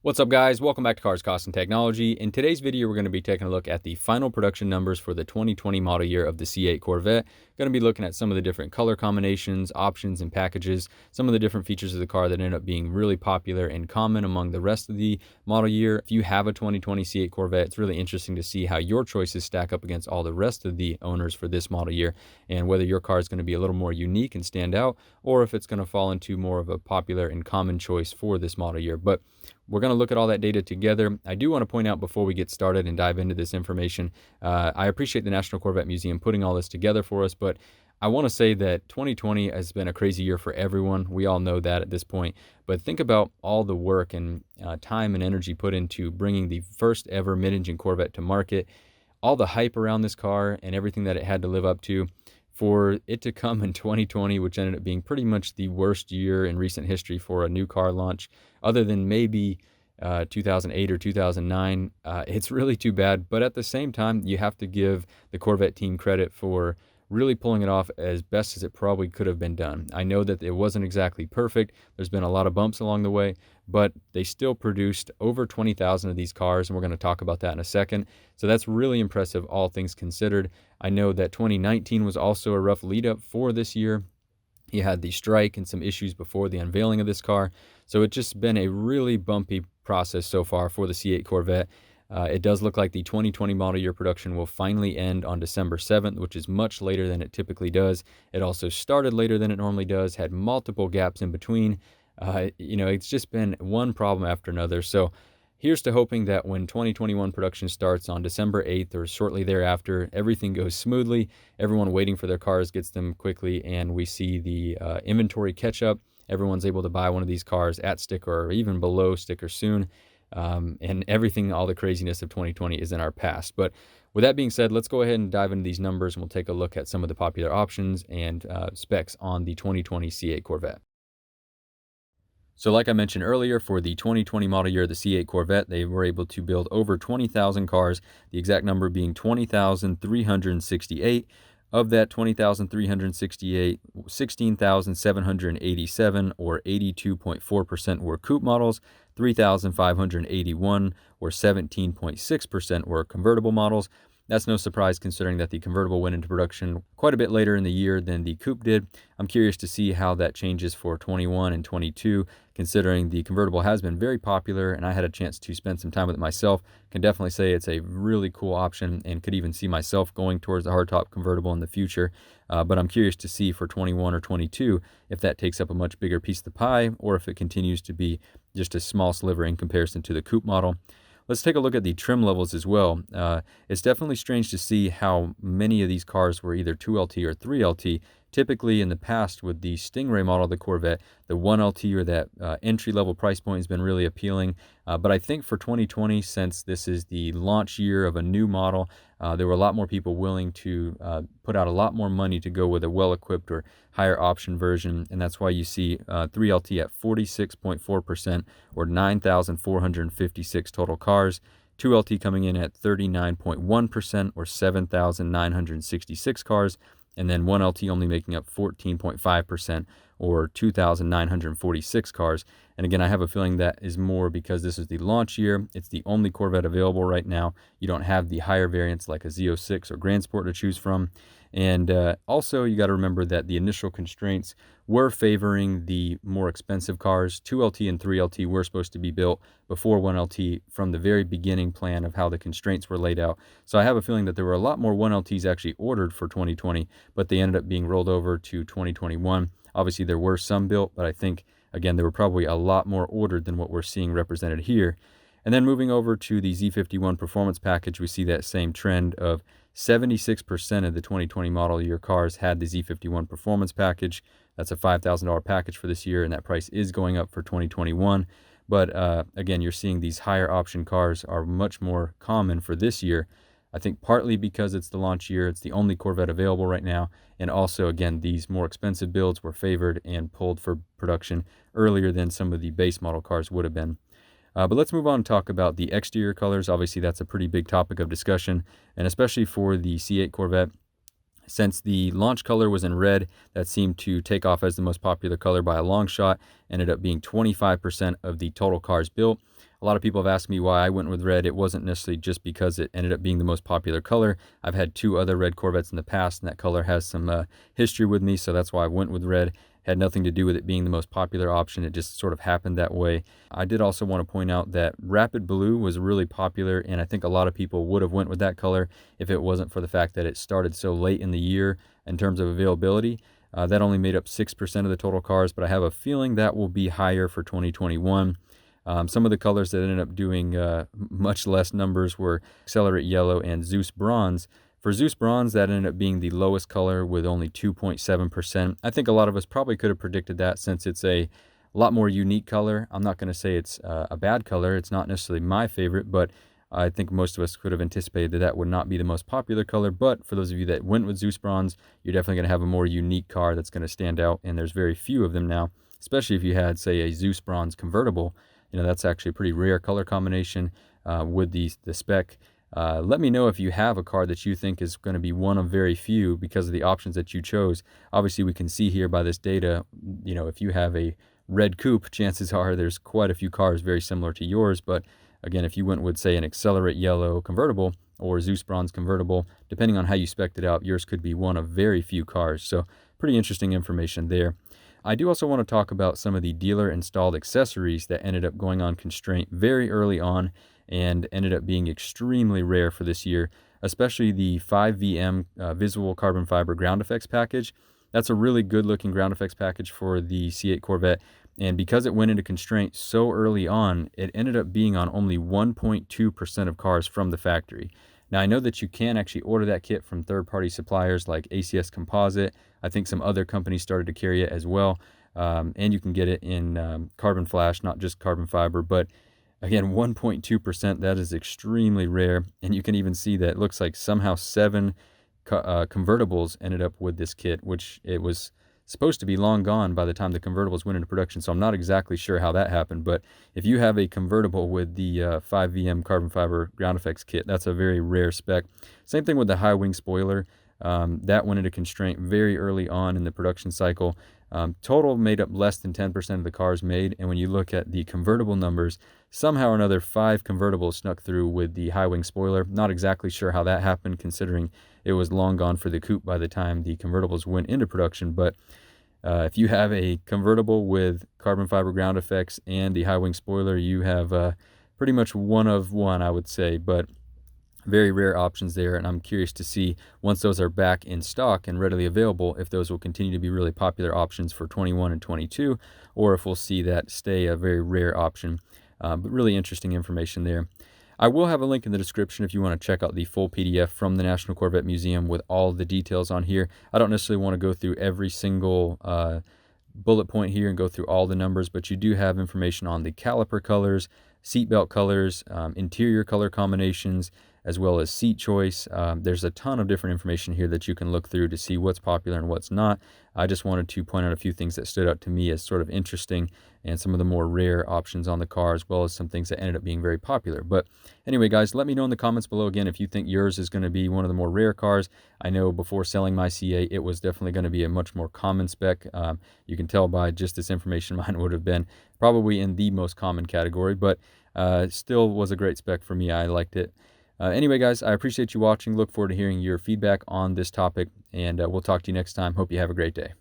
What's up, guys? Welcome back to Cars, Cost, and Technology. In today's video, we're going to be taking a look at the final production numbers for the 2020 model year of the C8 Corvette. Going to be looking at some of the different color combinations, options, and packages, some of the different features of the car that end up being really popular and common among the rest of the model year. If you have a 2020 C8 Corvette, it's really interesting to see how your choices stack up against all the rest of the owners for this model year, and whether your car is going to be a little more unique and stand out, or if it's going to fall into more of a popular and common choice for this model year. But we're going to look at all that data together. I do want to point out before we get started and dive into this information, I appreciate the National Corvette Museum putting all this together for us, but I want to say that 2020 has been a crazy year for everyone. We all know that at this point, but think about all the work and time and energy put into bringing the first ever mid-engine Corvette to market, all the hype around this car and everything that it had to live up to. For it to come in 2020, which ended up being pretty much the worst year in recent history for a new car launch, other than maybe 2008 or 2009, it's really too bad. But at the same time, you have to give the Corvette team credit for really pulling it off as best as it probably could have been done. I know that it wasn't exactly perfect. There's been a lot of bumps along the way, but they still produced over 20,000 of these cars, and we're going to talk about that in a second. So that's really impressive, all things considered. I know that 2019 was also a rough lead up for this year. You had the strike and some issues before the unveiling of this car. So it's just been a really bumpy process so far for the C8 Corvette. It does look like the 2020 model year production will finally end on December 7th, which is much later than it typically does. It also started later than it normally does, had multiple gaps in between. It's just been one problem after another. So here's to hoping that when 2021 production starts on December 8th or shortly thereafter, everything goes smoothly, everyone waiting for their cars gets them quickly, and we see the inventory catch up. Everyone's able to buy one of these cars at sticker or even below sticker soon. And everything, all the craziness of 2020 is in our past. But with that being said, let's go ahead and dive into these numbers, and we'll take a look at some of the popular options and specs on the 2020 C8 Corvette. So like I mentioned earlier, for the 2020 model year of the C8 Corvette, they were able to build over 20,000 cars, the exact number being 20,368. Of that 20,368, 16,787, or 82.4%, were coupe models, 3,581, or 17.6%, were convertible models. That's no surprise considering that the convertible went into production quite a bit later in the year than the coupe did. I'm curious to see how that changes for 21 and 22, considering the convertible has been very popular and I had a chance to spend some time with it myself. Can definitely say it's a really cool option and could even see myself going towards the hardtop convertible in the future. But I'm curious to see for 21 or 22 if that takes up a much bigger piece of the pie or if it continues to be just a small sliver in comparison to the coupe model. Let's take a look at the trim levels as well. It's definitely strange to see how many of these cars were either 2LT or 3LT. Typically in the past with the Stingray model of the Corvette, the 1LT or that entry-level price point has been really appealing. But I think for 2020, since this is the launch year of a new model, there were a lot more people willing to put out a lot more money to go with a well-equipped or higher option version, and that's why you see 3LT at 46.4%, or 9,456 total cars. 2LT coming in at 39.1%, or 7,966 cars, and then 1LT only making up 14.5%, or 2,946 cars. And again, I have a feeling that is more because this is the launch year. It's the only Corvette available right now. You don't have the higher variants like a Z06 or Grand Sport to choose from. And also, you got to remember that the initial constraints were favoring the more expensive cars. 2LT and 3LT were supposed to be built before 1LT from the very beginning plan of how the constraints were laid out. So I have a feeling that there were a lot more 1LTs actually ordered for 2020, but they ended up being rolled over to 2021. Obviously, there were some built, but I think, again, there were probably a lot more ordered than what we're seeing represented here. And then moving over to the Z51 Performance Package, we see that same trend of 76% of the 2020 model year cars had the Z51 Performance Package. That's a $5,000 package for this year, and that price is going up for 2021. But again, you're seeing these higher option cars are much more common for this year. I think partly because it's the launch year, it's the only Corvette available right now, and also, again, these more expensive builds were favored and pulled for production earlier than some of the base model cars would have been. But let's move on and talk about the exterior colors. Obviously, that's a pretty big topic of discussion, and especially for the C8 Corvette. Since the launch color was in red, that seemed to take off as the most popular color by a long shot, ended up being 25% of the total cars built. A lot of people have asked me why I went with red. It wasn't necessarily just because it ended up being the most popular color. I've had 2 other red Corvettes in the past, and that color has some history with me, so that's why I went with red. Had nothing to do with it being the most popular option. It just sort of happened that way. I did also want to point out that Rapid Blue was really popular, and I think a lot of people would have went with that color if it wasn't for the fact that it started so late in the year in terms of availability. That only made up 6% of the total cars, but I have a feeling that will be higher for 2021. Some of the colors that ended up doing much less numbers were Accelerate Yellow and Zeus Bronze. For Zeus Bronze, that ended up being the lowest color with only 2.7%. I think a lot of us probably could have predicted that since it's a lot more unique color. I'm not going to say it's a bad color. It's not necessarily my favorite, but I think most of us could have anticipated that that would not be the most popular color. But for those of you that went with Zeus Bronze, you're definitely going to have a more unique car that's going to stand out, and there's very few of them now, especially if you had, say, a Zeus Bronze Convertible. That's actually a pretty rare color combination with the spec. Let me know if you have a car that you think is going to be one of very few because of the options that you chose. Obviously, we can see here by this data, if you have a red coupe, chances are there's quite a few cars very similar to yours. But again, if you went with, say, an Accelerate Yellow convertible or Zeus Bronze convertible, depending on how you spec'd it out, yours could be one of very few cars. So pretty interesting information there. I do also want to talk about some of the dealer installed accessories that ended up going on constraint very early on and ended up being extremely rare for this year, especially the 5VM Visual Carbon Fiber Ground Effects package. That's a really good looking ground effects package for the C8 Corvette, and because it went into constraint so early on, it ended up being on only 1.2% of cars from the factory. Now, I know that you can actually order that kit from third-party suppliers like ACS Composite. I think some other companies started to carry it as well, and you can get it in carbon flash, not just carbon fiber. But again, 1.2%, that is extremely rare, and you can even see that it looks like somehow 7 convertibles ended up with this kit, which it was supposed to be long gone by the time the convertibles went into production, so I'm not exactly sure how that happened. But if you have a convertible with the 5VM carbon fiber ground effects kit, that's a very rare spec. Same thing with the high wing spoiler. That went into constraint very early on in the production cycle. Total made up less than 10% of the cars made, and when you look at the convertible numbers, somehow or another 5 convertibles snuck through with the high wing spoiler. Not exactly sure how that happened, considering it was long gone for the coupe by the time the convertibles went into production. But if you have a convertible with carbon fiber ground effects and the high wing spoiler, you have pretty much one of one, I would say. But very rare options there, and I'm curious to see, once those are back in stock and readily available, if those will continue to be really popular options for 21 and 22, or if we'll see that stay a very rare option. But really interesting information there. I will have a link in the description if you want to check out the full PDF from the National Corvette Museum with all the details on here. I don't necessarily want to go through every single bullet point here and go through all the numbers, but you do have information on the caliper colors, seatbelt colors, interior color combinations, as well as seat choice. There's a ton of different information here that you can look through to see what's popular and what's not. I just wanted to point out a few things that stood out to me as sort of interesting and some of the more rare options on the car, as well as some things that ended up being very popular. But anyway, guys, let me know in the comments below again if you think yours is going to be one of the more rare cars. I know before selling my C8, it was definitely going to be a much more common spec. You can tell by just this information mine would have been probably in the most common category, but still was a great spec for me. I liked it. Anyway, guys, I appreciate you watching. Look forward to hearing your feedback on this topic, and we'll talk to you next time. Hope you have a great day.